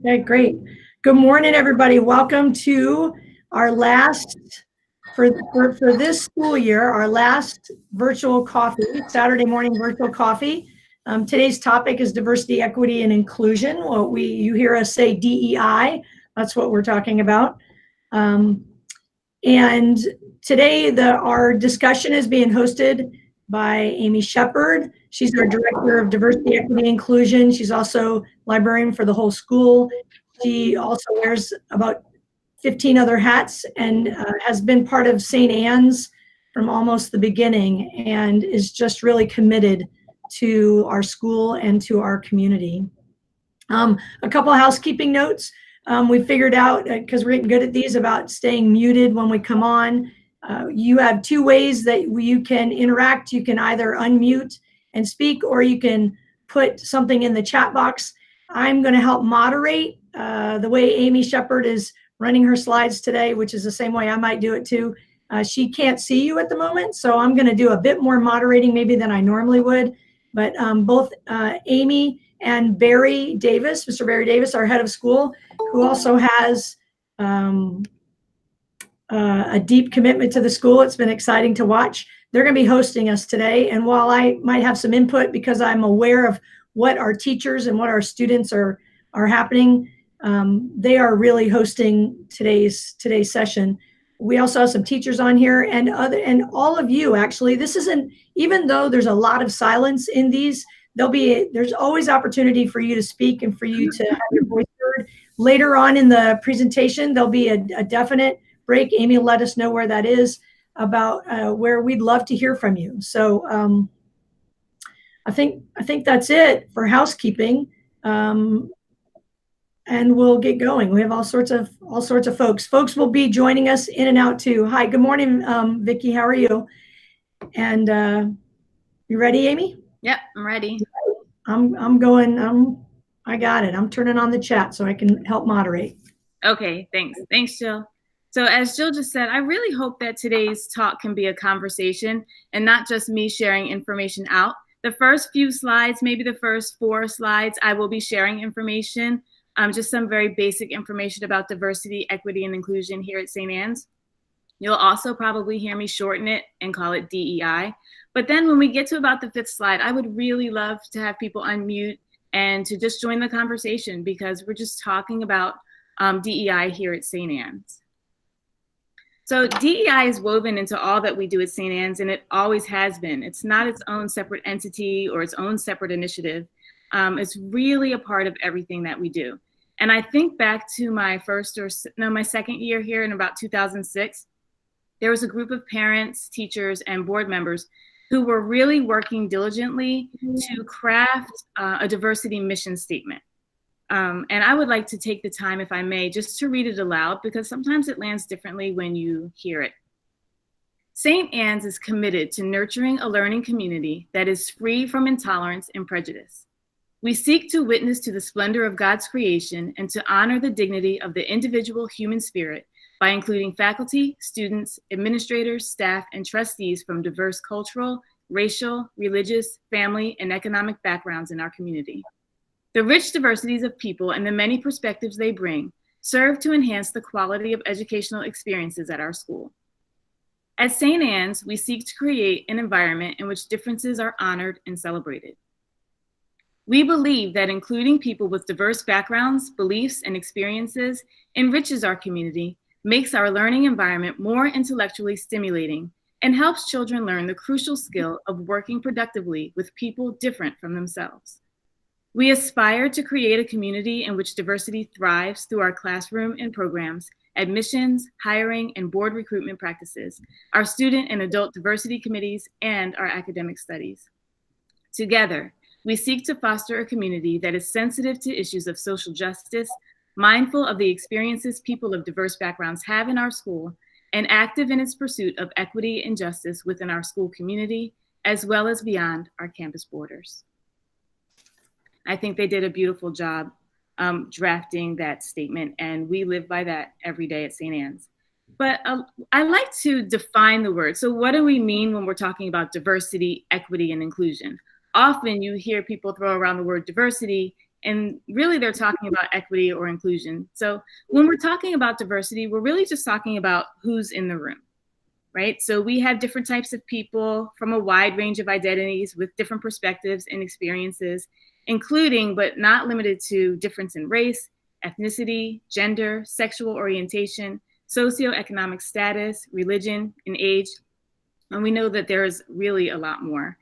Okay, great. Good morning, everybody. Welcome to our last, for this school year, our last virtual coffee, Saturday morning virtual coffee. Today's topic is diversity, equity, and inclusion. Well, you hear us say DEI, that's what we're talking about. And today our discussion is being hosted by Amy Shepard. She's our Director of Diversity, Equity, and Inclusion. She's also librarian for the whole school. She also wears about 15 other hats and has been part of St. Anne's from almost the beginning and is just really committed to our school and to our community. A couple of housekeeping notes. We figured out, because we're getting good at these, about staying muted when we come on. You have two ways that you can interact. You can either unmute and speak, or you can put something in the chat box. I'm going to help moderate the way Amy Shepard is running her slides today, which is the same way I might do it too. She can't see you at the moment, so I'm going to do a bit more moderating maybe than I normally would. But both Amy and Barry Davis, Mr. Barry Davis, our head of school, who also has a deep commitment to the school. It's been exciting to watch. They're going to be hosting us today. And while I might have some input because I'm aware of what our teachers and what our students are happening, they are really hosting today's session. We also have some teachers on here and all of you. Actually, this isn't, even though there's a lot of silence in these, there's always opportunity for you to speak and for you to have your voice heard. Later on in the presentation, there'll be a definite break. Amy will let us know where that is, about where we'd love to hear from you. So I think that's it for housekeeping. And we'll get going. We have all sorts of folks. Folks will be joining us in and out too. Hi, good morning, Vicki. How are you? And you ready, Amy? Yep, I'm ready. I got it. I'm turning on the chat so I can help moderate. Okay, thanks. Thanks, Jill. So as Jill just said, I really hope that today's talk can be a conversation and not just me sharing information out. The first few slides, maybe the first 4 slides, I will be sharing information, just some very basic information about diversity, equity, and inclusion here at St. Anne's. You'll also probably hear me shorten it and call it DEI. But then when we get to about the 5th slide, I would really love to have people unmute and to just join the conversation, because we're just talking about DEI here at St. Anne's. So DEI is woven into all that we do at St. Anne's, and it always has been. It's not its own separate entity or its own separate initiative. It's really a part of everything that we do. And I think back to my second year here in about 2006, there was a group of parents, teachers, and board members who were really working diligently to craft a diversity mission statement. And I would like to take the time, if I may, just to read it aloud, because sometimes it lands differently when you hear it. St. Anne's is committed to nurturing a learning community that is free from intolerance and prejudice. We seek to witness to the splendor of God's creation and to honor the dignity of the individual human spirit by including faculty, students, administrators, staff, and trustees from diverse cultural, racial, religious, family, and economic backgrounds in our community. The rich diversities of people and the many perspectives they bring serve to enhance the quality of educational experiences at our school. At St. Anne's, we seek to create an environment in which differences are honored and celebrated. We believe that including people with diverse backgrounds, beliefs, and experiences enriches our community, makes our learning environment more intellectually stimulating, and helps children learn the crucial skill of working productively with people different from themselves. We aspire to create a community in which diversity thrives through our classroom and programs, admissions, hiring, and board recruitment practices, our student and adult diversity committees, and our academic studies. Together, we seek to foster a community that is sensitive to issues of social justice, mindful of the experiences people of diverse backgrounds have in our school, and active in its pursuit of equity and justice within our school community, as well as beyond our campus borders. I think they did a beautiful job drafting that statement, and we live by that every day at St. Anne's. But I like to define the word. So what do we mean when we're talking about diversity, equity, and inclusion? Often you hear people throw around the word diversity And really, they're talking about equity or inclusion. So when we're talking about diversity, we're really just talking about who's in the room, right? So we have different types of people from a wide range of identities with different perspectives and experiences, including but not limited to difference in race, ethnicity, gender, sexual orientation, socioeconomic status, religion, and age. And we know that there's really a lot more.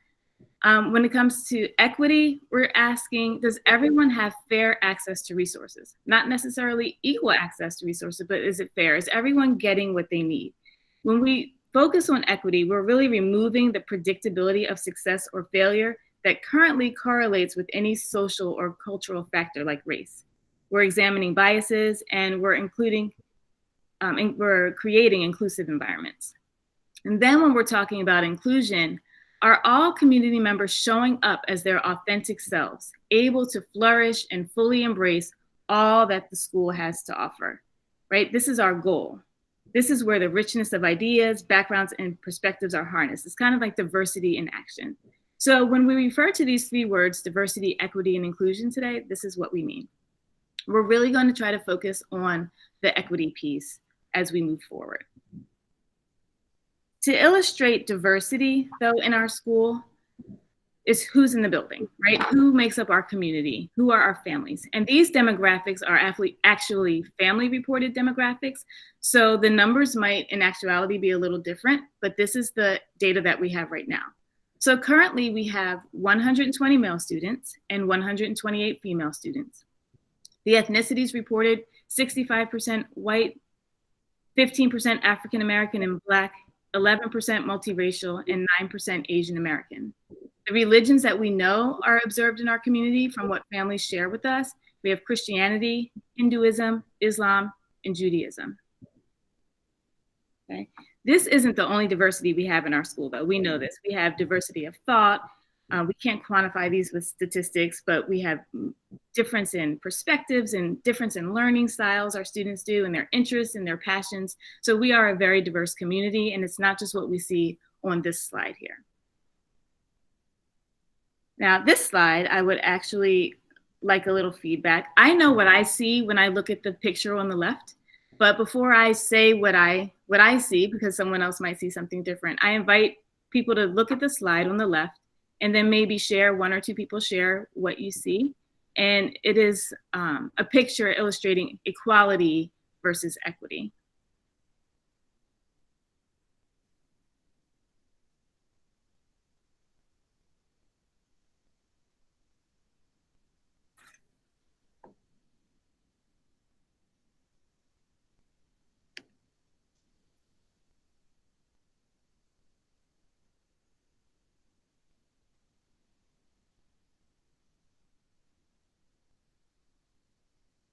When it comes to equity, we're asking, does everyone have fair access to resources? Not necessarily equal access to resources, but is it fair? Is everyone getting what they need? When we focus on equity, we're really removing the predictability of success or failure that currently correlates with any social or cultural factor like race. We're examining biases, and we're creating inclusive environments. And then when we're talking about inclusion, are all community members showing up as their authentic selves, able to flourish and fully embrace all that the school has to offer, right? This is our goal. This is where the richness of ideas, backgrounds, and perspectives are harnessed. It's kind of like diversity in action. So when we refer to these three words, diversity, equity, and inclusion today, this is what we mean. We're really going to try to focus on the equity piece as we move forward. To illustrate diversity, though, in our school is who's in the building, right? Who makes up our community? Who are our families? And these demographics are actually family reported demographics. So the numbers might in actuality be a little different, but this is the data that we have right now. So currently we have 120 male students and 128 female students. The ethnicities reported 65% white, 15% African American and Black, 11% multiracial, and 9% Asian American. The religions that we know are observed in our community from what families share with us, we have Christianity, Hinduism, Islam, and Judaism. Okay. This isn't the only diversity we have in our school, though. We know this. We have diversity of thought. We can't quantify these with statistics, but we have difference in perspectives and difference in learning styles our students do and their interests and their passions. So we are a very diverse community, and it's not just what we see on this slide here. Now, this slide, I would actually like a little feedback. I know what I see when I look at the picture on the left, but before I say what I see, because someone else might see something different, I invite people to look at the slide on the left and then maybe one or two people share what you see. And it is a picture illustrating equality versus equity.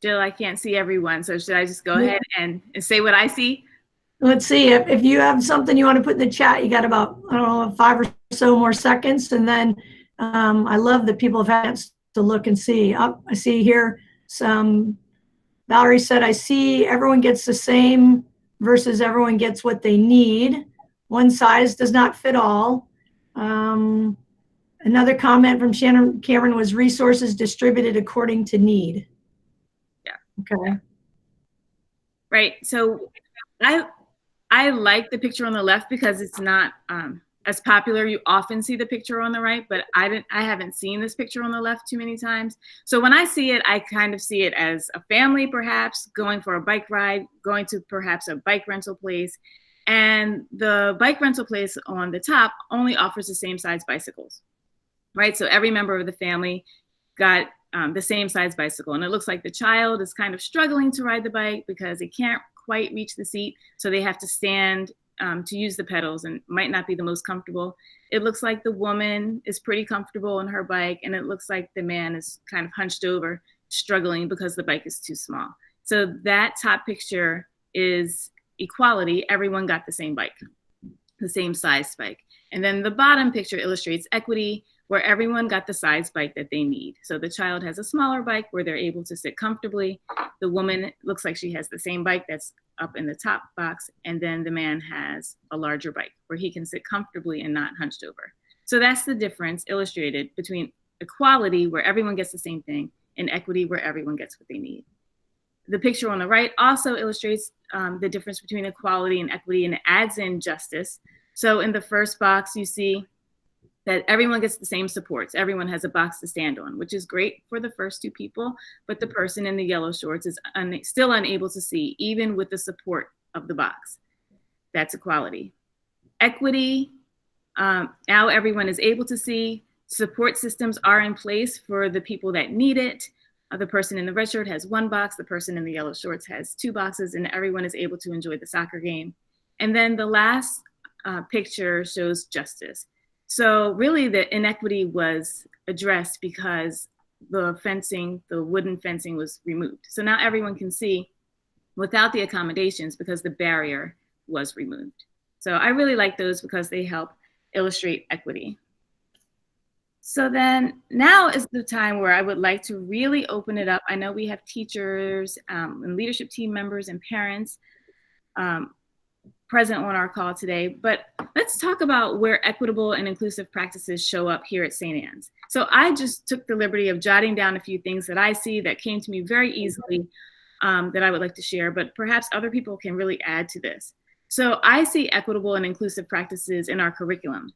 Jill, I can't see everyone, so should I just go ahead and say what I see? Let's see, if you have something you want to put in the chat, you got about, I don't know, 5 or so more seconds. And then I love that people have had a chance to look and see. I see here some, Valerie said, I see everyone gets the same versus everyone gets what they need. One size does not fit all. Another comment from Shannon Cameron was resources distributed according to need. Okay. Right. So I like the picture on the left because it's not as popular. You often see the picture on the right, but I haven't seen this picture on the left too many times. So when I see it, I kind of see it as a family, perhaps going for a bike ride, going to perhaps a bike rental place. And the bike rental place on the top only offers the same size bicycles, right? So every member of the family got the same size bicycle. And it looks like the child is kind of struggling to ride the bike because they can't quite reach the seat. So they have to stand to use the pedals and might not be the most comfortable. It looks like the woman is pretty comfortable on her bike. And it looks like the man is kind of hunched over, struggling because the bike is too small. So that top picture is equality. Everyone got the same bike, the same size bike. And then the bottom picture illustrates equity, where everyone got the size bike that they need. So the child has a smaller bike where they're able to sit comfortably. The woman looks like she has the same bike that's up in the top box. And then the man has a larger bike where he can sit comfortably and not hunched over. So that's the difference illustrated between equality, where everyone gets the same thing, and equity where everyone gets what they need. The picture on the right also illustrates the difference between equality and equity, and it adds in justice. So in the first box, you see that everyone gets the same supports. Everyone has a box to stand on, which is great for the first two people, but the person in the yellow shorts is still unable to see, even with the support of the box. That's equality. Equity, now everyone is able to see. Support systems are in place for the people that need it. The person in the red shirt has one box, the person in the yellow shorts has two boxes, and everyone is able to enjoy the soccer game. And then the last picture shows justice. So really the inequity was addressed because the fencing, the wooden fencing was removed. So now everyone can see without the accommodations because the barrier was removed. So I really like those because they help illustrate equity. So then now is the time where I would like to really open it up. I know we have teachers and leadership team members and parents present on our call today, but let's talk about where equitable and inclusive practices show up here at St. Anne's. So I just took the liberty of jotting down a few things that I see that came to me very easily that I would like to share, but perhaps other people can really add to this. So I see equitable and inclusive practices in our curriculum.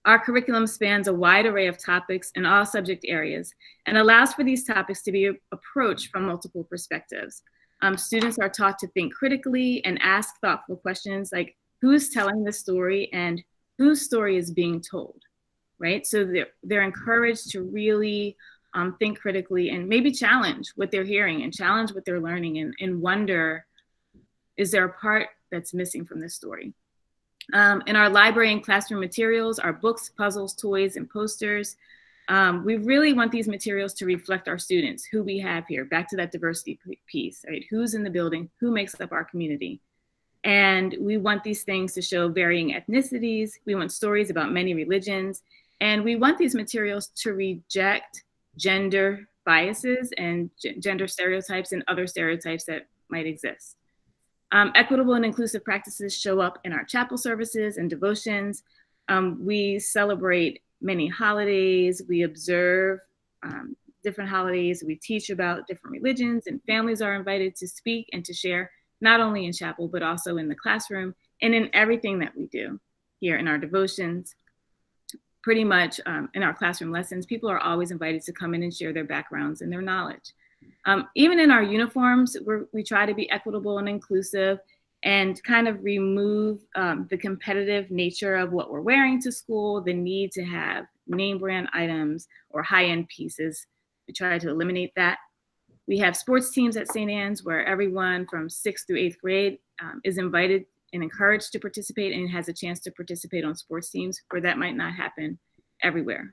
Our curriculum spans a wide array of topics in all subject areas and allows for these topics to be approached from multiple perspectives. Students are taught to think critically and ask thoughtful questions like who's telling the story and whose story is being told, right? So they're encouraged to really think critically and maybe challenge what they're hearing and challenge what they're learning and wonder, is there a part that's missing from this story? In our library and classroom materials, our books, puzzles, toys, and posters, we really want these materials to reflect our students, who we have here, back to that diversity piece, right? Who's in the building, who makes up our community. And we want these things to show varying ethnicities. We want stories about many religions. And we want these materials to reject gender biases and gender stereotypes and other stereotypes that might exist. Equitable and inclusive practices show up in our chapel services and devotions. We celebrate many holidays. We observe different holidays. We teach about different religions, and families are invited to speak and to share, not only in chapel, but also in the classroom and in everything that we do here in our devotions. Pretty much in our classroom lessons, people are always invited to come in and share their backgrounds and their knowledge. Even in our uniforms, we try to be equitable and inclusive and kind of remove the competitive nature of what we're wearing to school, the need to have name brand items or high-end pieces. We try to eliminate that. We have sports teams at St. Anne's where everyone from 6th through 8th grade is invited and encouraged to participate and has a chance to participate on sports teams where that might not happen everywhere.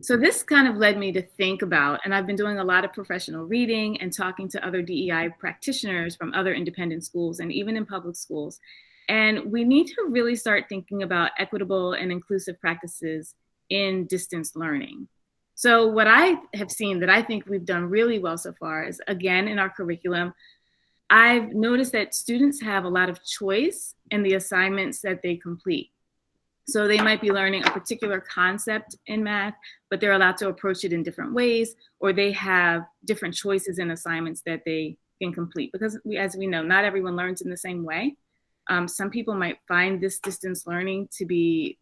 So this kind of led me to think about, and I've been doing a lot of professional reading and talking to other DEI practitioners from other independent schools and even in public schools. And we need to really start thinking about equitable and inclusive practices in distance learning. So what I have seen that I think we've done really well so far is, again, in our curriculum, I've noticed that students have a lot of choice in the assignments that they complete. So they might be learning a particular concept in math, but they're allowed to approach it in different ways, or they have different choices in assignments that they can complete. Because as we know, not everyone learns in the same way. Some people might find this distance learning to be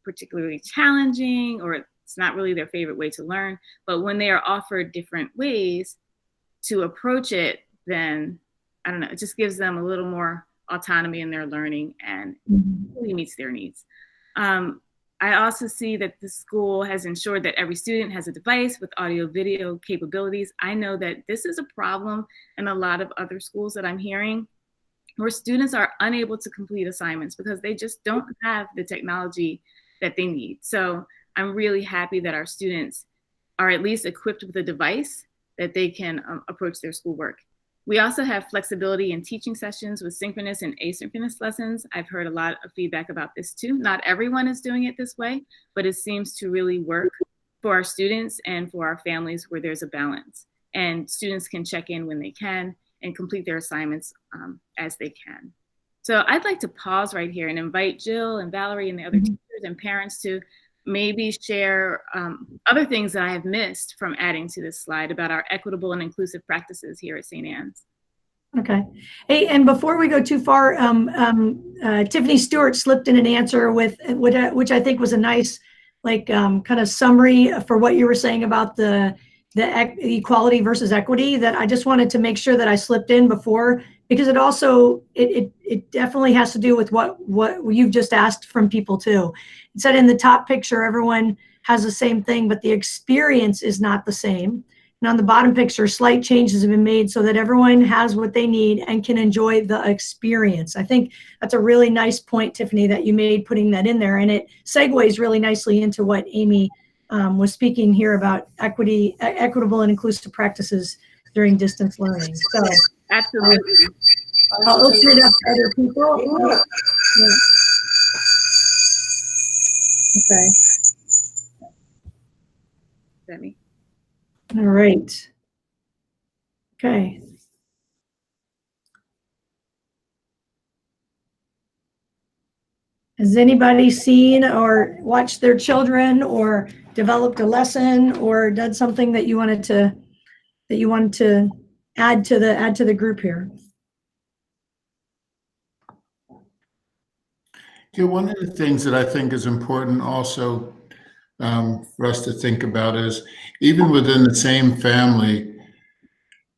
particularly challenging, or it's not really their favorite way to learn. But when they are offered different ways to approach it, then, I don't know, it just gives them a little more autonomy in their learning and really meets their needs. I also see that the school has ensured that every student has a device with audio video capabilities. I know that this is a problem in a lot of other schools that I'm hearing, where students are unable to complete assignments because they just don't have the technology that they need. So I'm really happy that our students are at least equipped with a device that they can approach their schoolwork. We also have flexibility in teaching sessions with synchronous and asynchronous lessons. I've heard a lot of feedback about this too. Not everyone is doing it this way, but it seems to really work for our students and for our families where there's a balance. And students can check in when they can and complete their assignments as they can. So I'd like to pause right here and invite Jill and Valerie and the other teachers and parents to maybe share other things that I have missed from adding to this slide about our equitable and inclusive practices here at St. Anne's. Okay. Hey, and before we go too far, Tiffany Stewart slipped in an answer with which I think was a nice, like, kind of summary for what you were saying about the equality versus equity. That I just wanted to make sure that I slipped in before, because it also it definitely has to do with what you've just asked from people too. It said in the top picture, everyone has the same thing, but the experience is not the same. And on the bottom picture, slight changes have been made so that everyone has what they need and can enjoy the experience. I think that's a really nice point, Tiffany, that you made putting that in there. And it segues really nicely into what Amy was speaking here about equitable and inclusive practices during distance learning. So absolutely. I'll open it up to other people. Yeah. Okay. Is that me? All right. Okay. Has anybody seen or watched their children or developed a lesson or done something that you wanted to add to the group here? Yeah, one of the things that I think is important also for us to think about is, even within the same family,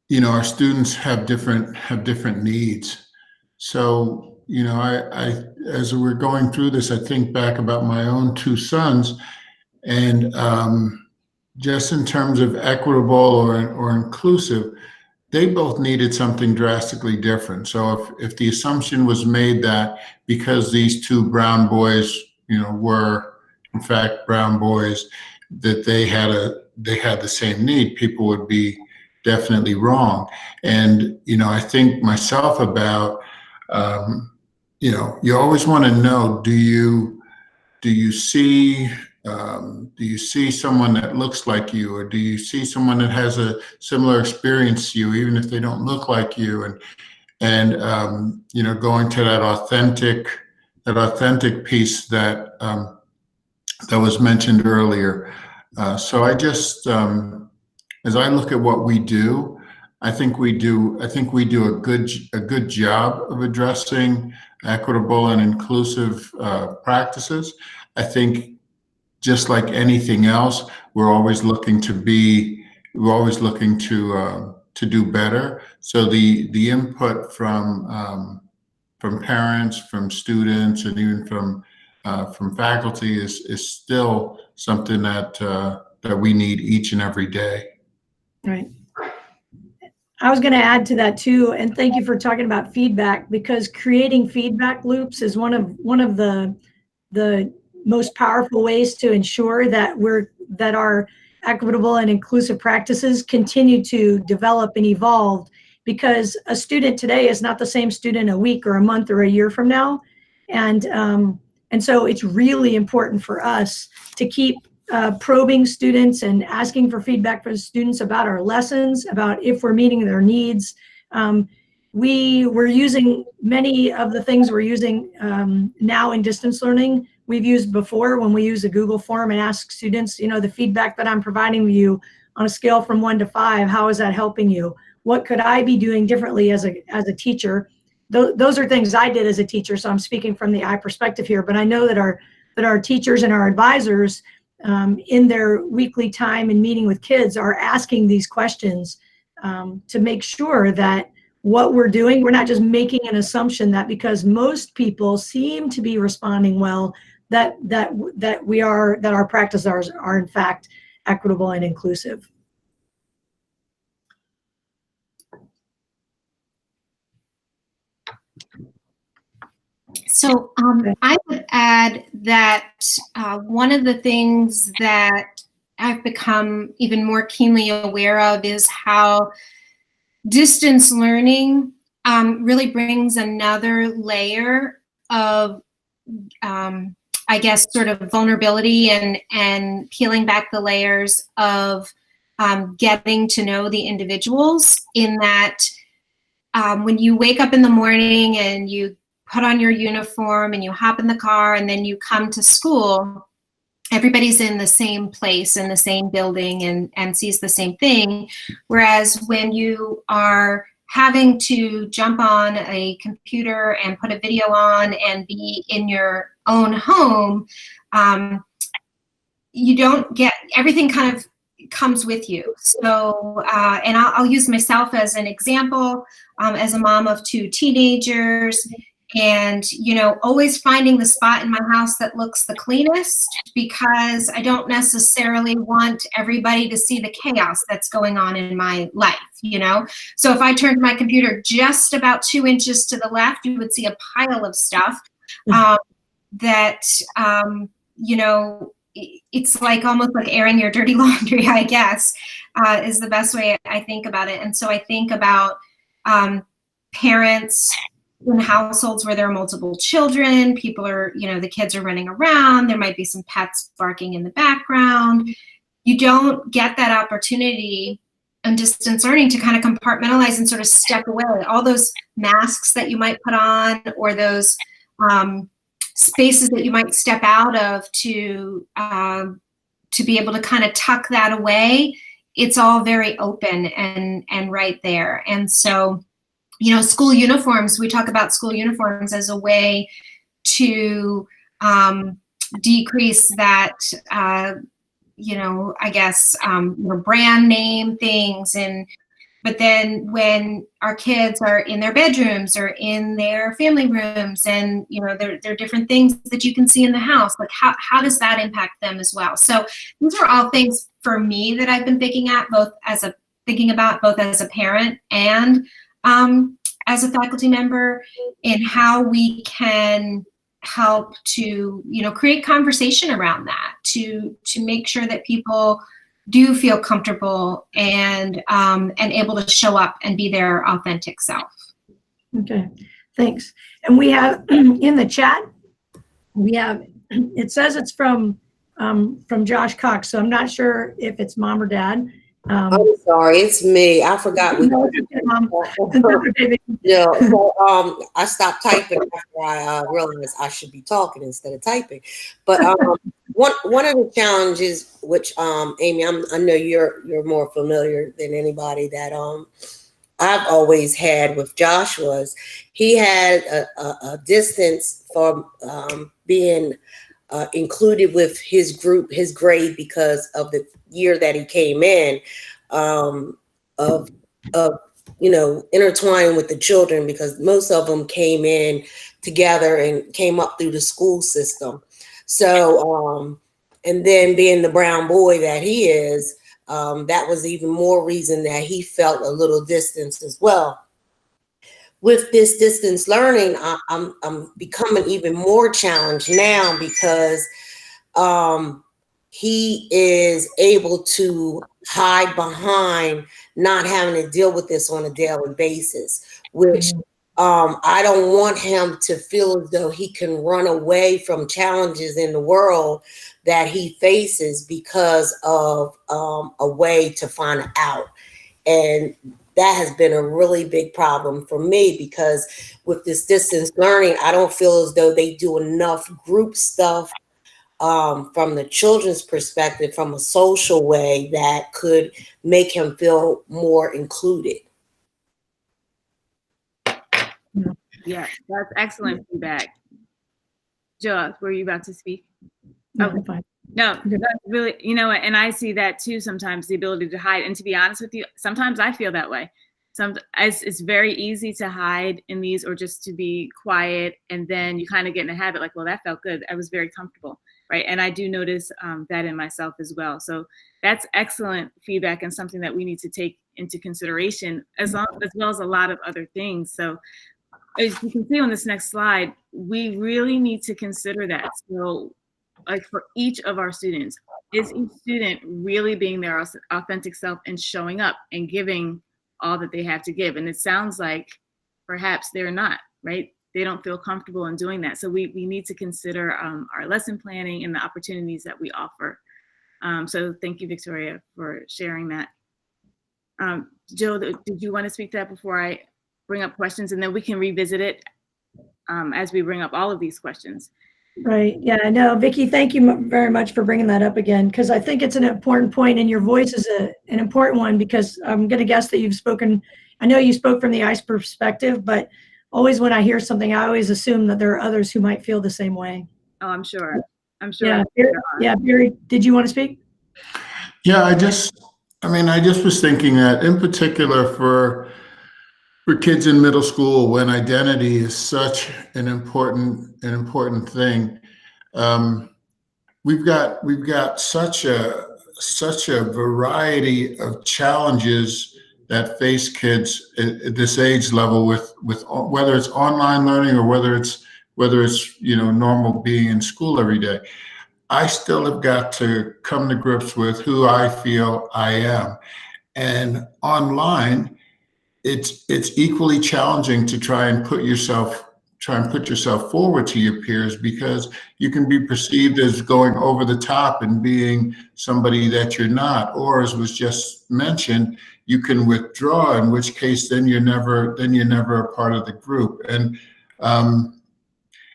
you know, our students have different needs. So, you know, I as we're going through this, I think back about my own two sons, and just in terms of equitable or inclusive, they both needed something drastically different. So if the assumption was made that because these two brown boys, you know, were in fact brown boys, that they had the same need, people would be definitely wrong. And, you know, I think myself about, you know, you always want to know, do you see someone that looks like you, or do you see someone that has a similar experience to you, even if they don't look like you? And you know, going to that authentic piece that that was mentioned earlier. So I just, as I look at what we do, I think we do a good job of addressing equitable and inclusive practices. I think, just like anything else, we're always looking to do better. So the input from parents, from students, and even from faculty is still something that we need each and every day. Right. I was going to add to that too, and thank you for talking about feedback, because creating feedback loops is one of the most powerful ways to ensure that our equitable and inclusive practices continue to develop and evolve, because a student today is not the same student a week or a month or a year from now. And so it's really important for us to keep probing students and asking for feedback from students about our lessons, about if we're meeting their needs. We were using many of the things we're using now in distance learning we've used before, when we use a Google form and ask students, you know, the feedback that I'm providing you on a scale from 1 to 5, how is that helping you? What could I be doing differently as a teacher? Those are things I did as a teacher, so I'm speaking from the I perspective here, but I know that our teachers and our advisors in their weekly time and meeting with kids are asking these questions to make sure that what we're doing, we're not just making an assumption that because most people seem to be responding well, that our practices are in fact equitable and inclusive. So I would add that one of the things that I've become even more keenly aware of is how distance learning really brings another layer of, I guess, sort of vulnerability and peeling back the layers of getting to know the individuals, in that when you wake up in the morning and you put on your uniform and you hop in the car and then you come to school, everybody's in the same place, in the same building, and sees the same thing. Whereas when you are having to jump on a computer and put a video on and be in your own home, you don't get, everything kind of comes with you. So, and I'll use myself as an example, as a mom of 2 teenagers, and, always finding the spot in my house that looks the cleanest, because I don't necessarily want everybody to see the chaos that's going on in my life, So if I turned my computer just about 2 inches to the left, you would see a pile of stuff that, it's like almost like airing your dirty laundry, I guess, is the best way I think about it. And so I think about parents in households where there are multiple children, people are, the kids are running around, there might be some pets barking in the background. You don't get that opportunity in distance learning to kind of compartmentalize and sort of step away. All those masks that you might put on, or those spaces that you might step out of to be able to kind of tuck that away, it's all very open and right there. And so, school uniforms, we talk about school uniforms as a way to decrease that, I guess, brand name things. But then when our kids are in their bedrooms or in their family rooms, and there are different things that you can see in the house, like how does that impact them as well? So these are all things for me that I've been thinking about both as a parent and as a faculty member, in how we can help to create conversation around that, to make sure that people do feel comfortable and able to show up and be their authentic self. Okay, thanks. And we have in the chat, it says it's from Josh Cox, so I'm not sure if it's mom or dad. I'm sorry, it's me. I forgot. I stopped typing after I realized I should be talking instead of typing. But one of the challenges, which Amy, I know you're more familiar than anybody, that I've always had with Josh was he had a distance from being included with his group, his grade, because of the year that he came in, of intertwining with the children, because most of them came in together and came up through the school system. So, and then being the brown boy that he is, that was even more reason that he felt a little distance as well. With this distance learning, I'm becoming even more challenged now, because he is able to hide behind not having to deal with this on a daily basis, which I don't want him to feel as though he can run away from challenges in the world that he faces because of a way to find out. And that has been a really big problem for me, because with this distance learning, I don't feel as though they do enough group stuff from the children's perspective, from a social way that could make him feel more included. Yeah, that's excellent feedback. Joe, were you about to speak? No, I'm fine. No, that's really, and I see that too sometimes, the ability to hide. And to be honest with you, sometimes I feel that way. It's very easy to hide in these, or just to be quiet, and then you kind of get in a habit like, well, that felt good. I was very comfortable, right? And I do notice that in myself as well. So that's excellent feedback, and something that we need to take into consideration, as well as a lot of other things. So as you can see on this next slide, we really need to consider that. So like for each of our students, is each student really being their authentic self and showing up and giving all that they have to give? And it sounds like perhaps they're not, right? They don't feel comfortable in doing that. So we need to consider our lesson planning and the opportunities that we offer. So thank you, Victoria, for sharing that. Jill, did you want to speak to that before I bring up questions? And then we can revisit it as we bring up all of these questions. Right. Yeah, no, Vicki, thank you very much for bringing that up again, because I think it's an important point, and your voice is an important one, because I'm going to guess that you've spoken, I know you spoke from the ICE perspective, but always when I hear something, I always assume that there are others who might feel the same way. Oh, I'm sure. I'm sure. Yeah. Yeah, Barry, did you want to speak? Yeah, I just was thinking that in particular for kids in middle school, when identity is such an important thing, we've got such a variety of challenges that face kids at this age level with whether it's online learning or whether it's normal being in school every day. I still have got to come to grips with who I feel I am, and online it's equally challenging to try and put yourself forward to your peers, because you can be perceived as going over the top and being somebody that you're not, or as was just mentioned, you can withdraw, in which case then you're never a part of the group. And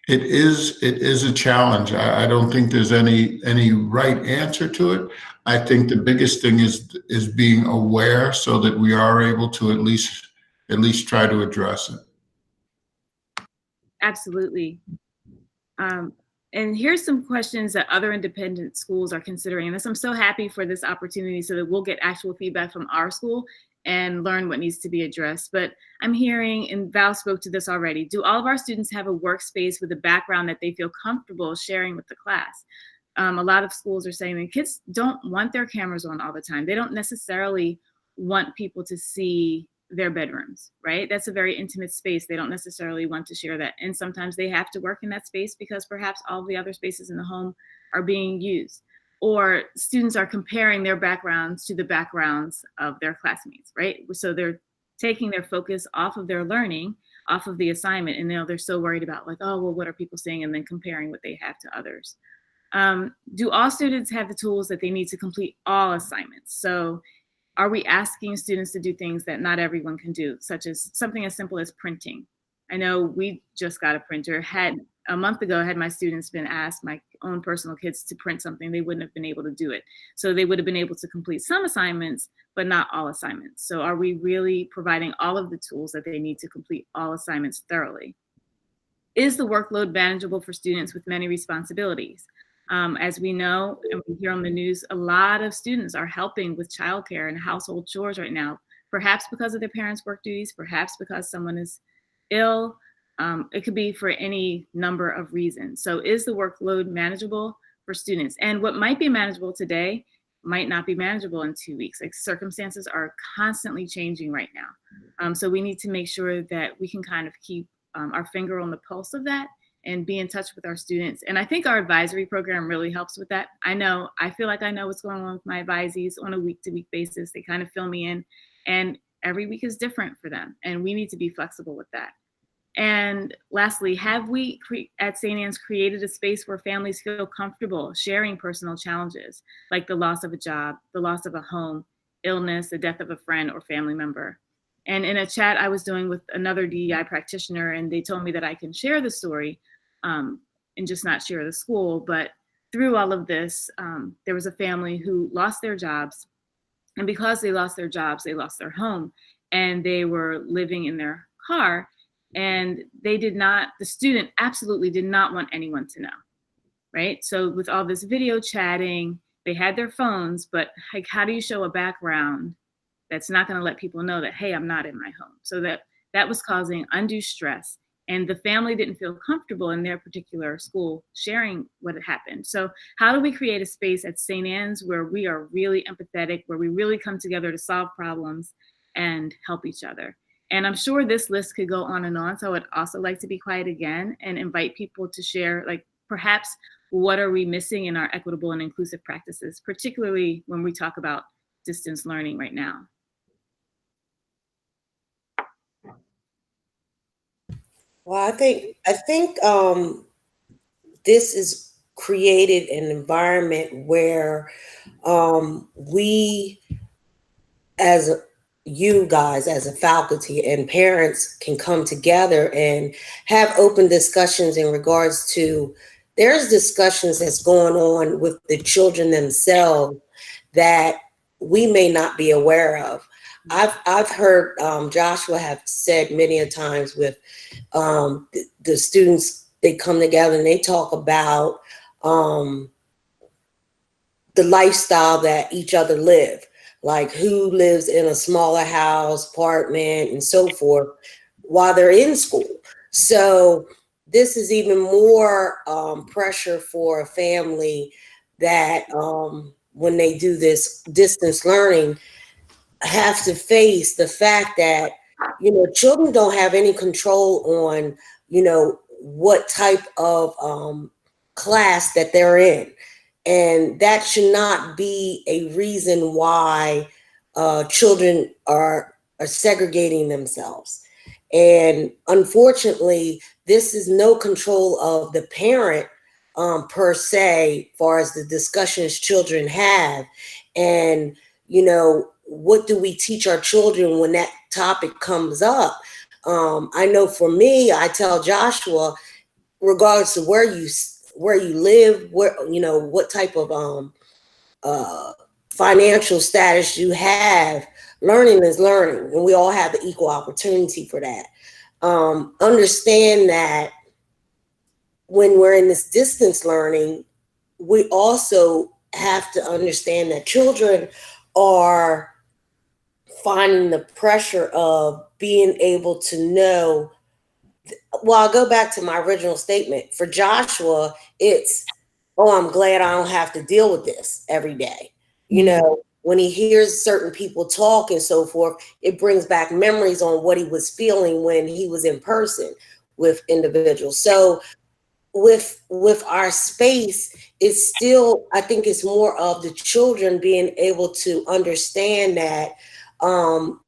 it is a challenge. I don't think there's any right answer to it. I think the biggest thing is being aware, so that we are able to at least try to address it. Absolutely. And here's some questions that other independent schools are considering. And I'm so happy for this opportunity, so that we'll get actual feedback from our school and learn what needs to be addressed. But I'm hearing, and Val spoke to this already, do all of our students have a workspace with a background that they feel comfortable sharing with the class? A lot of schools are saying that kids don't want their cameras on all the time. They don't necessarily want people to see their bedrooms, right? That's a very intimate space. They don't necessarily want to share that. And sometimes they have to work in that space because perhaps all the other spaces in the home are being used. Or students are comparing their backgrounds to the backgrounds of their classmates, right? So they're taking their focus off of their learning, off of the assignment, and now they're so worried about, like, oh, well, what are people saying? And then comparing what they have to others. Do all students have the tools that they need to complete all assignments? So are we asking students to do things that not everyone can do, such as something as simple as printing? I know we just got a printer. A month ago, had my students been asked, my own personal kids, to print something, they wouldn't have been able to do it. So they would have been able to complete some assignments, but not all assignments. So are we really providing all of the tools that they need to complete all assignments thoroughly? Is the workload manageable for students with many responsibilities? As we know, and we hear on the news, a lot of students are helping with childcare and household chores right now, perhaps because of their parents' work duties, perhaps because someone is ill. It could be for any number of reasons. So is the workload manageable for students? And what might be manageable today might not be manageable in 2 weeks. Like, circumstances are constantly changing right now. So we need to make sure that we can kind of keep our finger on the pulse of that and be in touch with our students. And I think our advisory program really helps with that. I feel like I know what's going on with my advisees on a week-to-week basis. They kind of fill me in, and every week is different for them. And we need to be flexible with that. And lastly, have we at St. Anne's created a space where families feel comfortable sharing personal challenges, like the loss of a job, the loss of a home, illness, the death of a friend or family member? And in a chat I was doing with another DEI practitioner, and they told me that I can share the story and just not share the school. But through all of this, there was a family who lost their jobs. And because they lost their jobs, they lost their home, and they were living in their car. And the student absolutely did not want anyone to know, right? So with all this video chatting, they had their phones, but like, how do you show a background that's not going to let people know that, hey, I'm not in my home? So that was causing undue stress. And the family didn't feel comfortable in their particular school sharing what had happened. So how do we create a space at St. Anne's where we are really empathetic, where we really come together to solve problems and help each other? And I'm sure this list could go on and on. So I would also like to be quiet again and invite people to share, like, perhaps what are we missing in our equitable and inclusive practices, particularly when we talk about distance learning right now. Well, I think this has created an environment where we, as you guys, as a faculty and parents, can come together and have open discussions in regards to there's discussions that's going on with the children themselves that we may not be aware of. I've heard Joshua have said many a times with the students, they come together and they talk about the lifestyle that each other live, like who lives in a smaller house, apartment, and so forth while they're in school. So this is even more pressure for a family that when they do this distance learning, have to face the fact that, you know, children don't have any control on, you know, what type of class that they're in. And that should not be a reason why children are segregating themselves. And unfortunately, this is no control of the parent per se, as far as the discussions children have. And, you know, what do we teach our children when that topic comes up? I know for me, I tell Joshua, regardless of where you live, where, you know, what type of financial status you have, learning is learning, and we all have the equal opportunity for that. Understand that when we're in this distance learning, we also have to understand that children are finding the pressure of being able to know. Well, I'll go back to my original statement. For Joshua, it's, oh, I'm glad I don't have to deal with this every day. You know, when he hears certain people talk and so forth, it brings back memories on what he was feeling when he was in person with individuals. So with our space, it's still, I think it's more of the children being able to understand that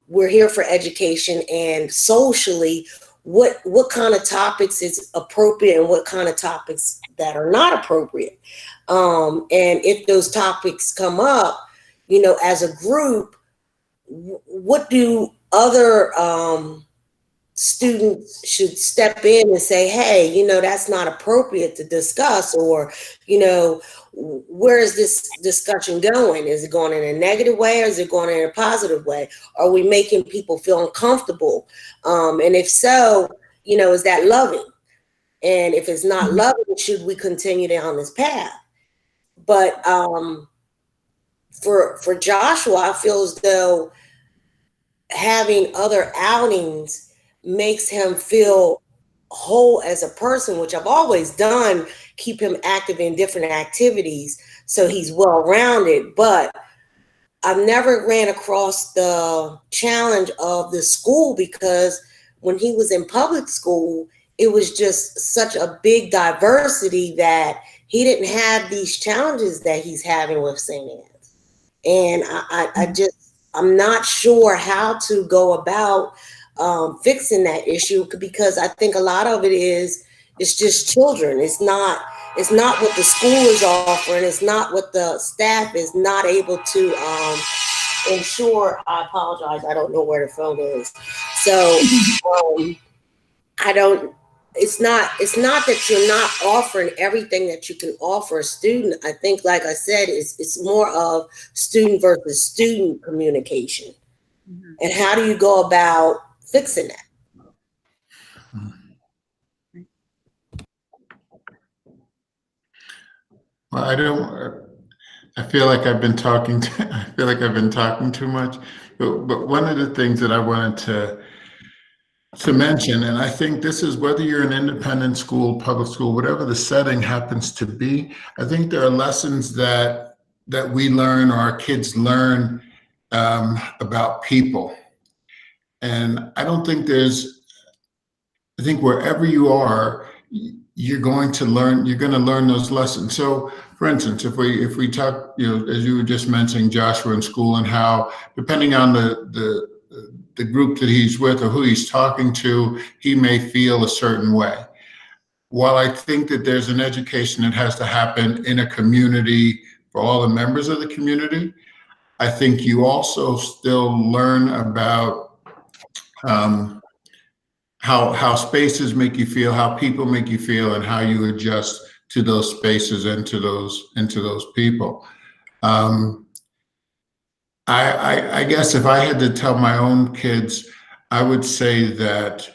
we're here for education, and socially, what kind of topics is appropriate and what kind of topics that are not appropriate. And if those topics come up, you know, as a group, what do other students should step in and say, hey, you know, that's not appropriate to discuss, or, you know, where is this discussion going? Is it going in a negative way, or is it going in a positive way? Are we making people feel uncomfortable? And if so, you know, is that loving? And if it's not loving, should we continue down this path? But for Joshua, I feel as though having other outings makes him feel whole as a person, which I've always done, keep him active in different activities so he's well-rounded. But I've never ran across the challenge of the school, because when he was in public school, it was just such a big diversity that he didn't have these challenges that he's having with St. Anne's. And I'm not sure how to go about fixing that issue, because I think a lot of it's just children. It's not what the school is offering. It's not what the staff is not able to ensure. I apologize. I don't know where the phone is. So it's not that you're not offering everything that you can offer a student. I think, like I said, it's more of student versus student communication. Mm-hmm. And how do you go about fixing that? Well, I feel like I've been talking too much, but one of the things that I wanted to mention, and I think this is whether you're an independent school, public school, whatever the setting happens to be, I think there are lessons that we learn, or our kids learn about people. And I think wherever you are, you're going to learn those lessons. So for instance, if we talk, you know, as you were just mentioning, Joshua in school, and how depending on the group that he's with or who he's talking to, he may feel a certain way. While I think that there's an education that has to happen in a community for all the members of the community, I think you also still learn about how spaces make you feel, how people make you feel, and how you adjust those spaces and to those people. I guess if I had to tell my own kids, I would say that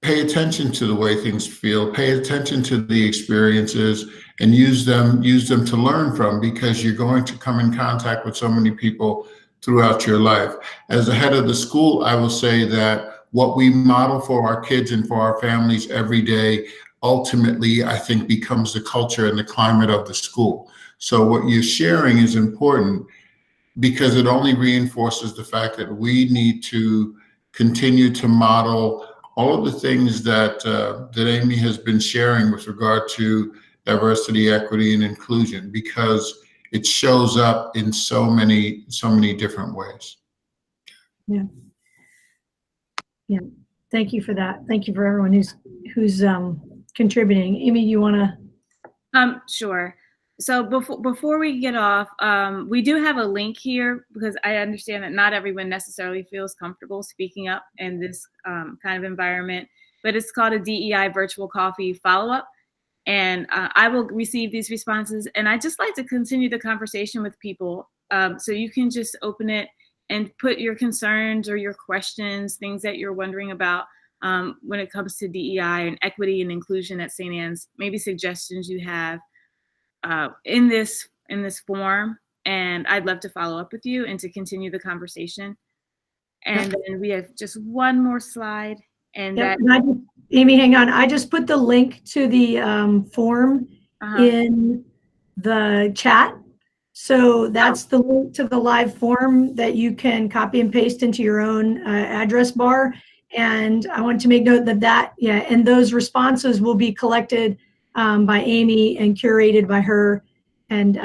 pay attention to the way things feel, pay attention to the experiences, and use them to learn from, because you're going to come in contact with so many people throughout your life. As the head of the school, I will say that what we model for our kids and for our families every day, ultimately, I think becomes the culture and the climate of the school. So what you're sharing is important, because it only reinforces the fact that we need to continue to model all of the things that that Amy has been sharing with regard to diversity, equity, and inclusion, because it shows up in so many different ways. Yeah. Yeah. Thank you for that. Thank you for everyone who's contributing. Amy, you want to? Sure. So before we get off, we do have a link here, because I understand that not everyone necessarily feels comfortable speaking up in this kind of environment, but it's called a DEI virtual coffee follow-up. And I will receive these responses, and I just like to continue the conversation with people. So you can just open it and put your concerns or your questions, things that you're wondering about when it comes to DEI and equity and inclusion at St. Anne's, maybe suggestions you have in this form, and I'd love to follow up with you and to continue the conversation. And then we have just one more slide, and Yep. Amy, hang on. I just put the link to the form in the chat. So that's the link to the live form that you can copy and paste into your own address bar. And I want to make note that and those responses will be collected by Amy and curated by her, and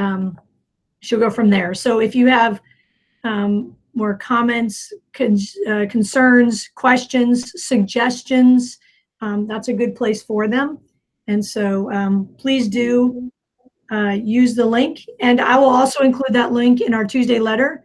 she'll go from there. So if you have more comments, concerns, questions, suggestions, that's a good place for them. And so please do use the link. And I will also include that link in our Tuesday letter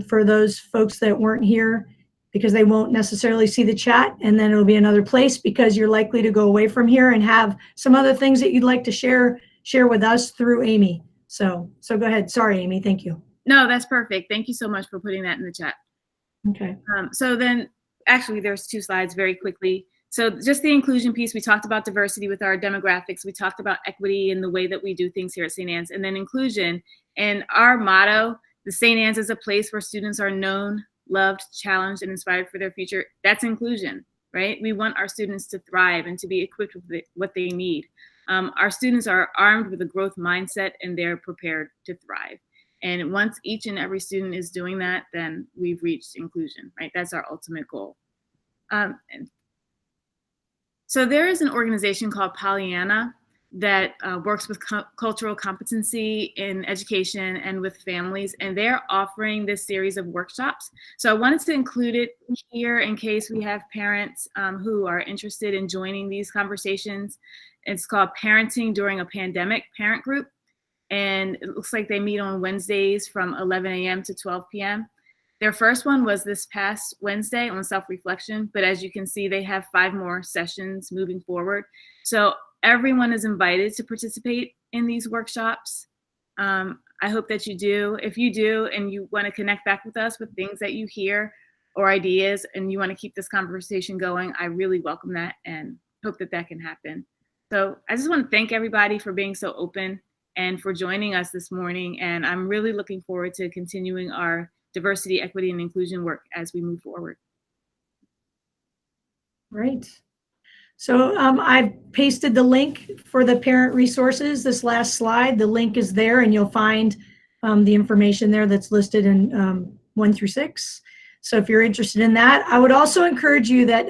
for those folks that weren't here, because they won't necessarily see the chat, and then it'll be another place, because you're likely to go away from here and have some other things that you'd like to share with us through Amy. So go ahead. Sorry, Amy. Thank you. No, that's perfect. Thank you so much for putting that in the chat. Okay. So then, actually, there's two slides very quickly. So just the inclusion piece, we talked about diversity with our demographics. We talked about equity and the way that we do things here at St. Anne's, and then inclusion. And our motto, the St. Anne's is a place where students are known, loved, challenged, and inspired for their future. That's inclusion, right? We want our students to thrive and to be equipped with what they need. Our students are armed with a growth mindset, and they're prepared to thrive. And once each and every student is doing that, then we've reached inclusion, right? That's our ultimate goal. So there is an organization called Pollyanna that works with cultural competency in education and with families, and they're offering this series of workshops. So I wanted to include it here in case we have parents who are interested in joining these conversations. It's called Parenting During a Pandemic Parent Group, and it looks like they meet on Wednesdays from 11 a.m. to 12 p.m. Their first one was this past Wednesday on self-reflection, but as you can see, they have 5 more sessions moving forward. So everyone is invited to participate in these workshops. I hope that you do. If you do and you want to connect back with us with things that you hear or ideas, and you want to keep this conversation going, I really welcome that and hope that that can happen. So I just want to thank everybody for being so open and for joining us this morning. And I'm really looking forward to continuing our diversity, equity, and inclusion work as we move forward. Great. So I've pasted the link for the parent resources, this last slide. The link is there, and you'll find the information there that's listed in 1 through 6. So if you're interested in that, I would also encourage you that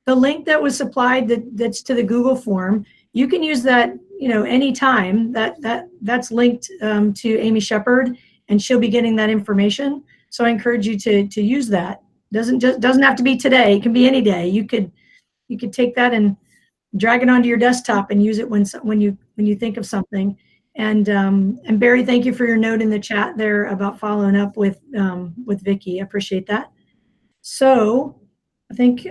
the link that was supplied that's to the Google form, you can use that anytime. That's linked to Amy Shepard, and she'll be getting that information. So I encourage you to use that. Doesn't have to be today. It can be any day. You could take that and drag it onto your desktop and use it when you think of something. And Barry, thank you for your note in the chat there about following up with Vicki. I appreciate that. So I think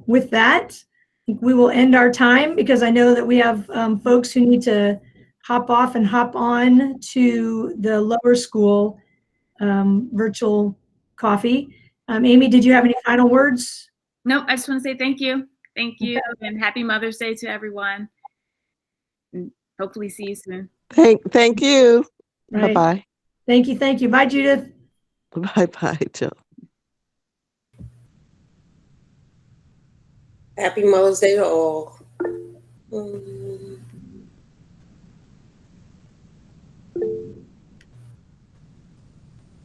with that, think we will end our time because I know that we have folks who need to hop off and hop on to the lower school virtual coffee. Amy, did you have any final words? Nope, I just want to say thank you. Thank you, and happy Mother's Day to everyone. And hopefully see you soon. Thank you. Right. Bye-bye. Thank you. Bye, Judith. Bye-bye, Jill. Happy Mother's Day to all.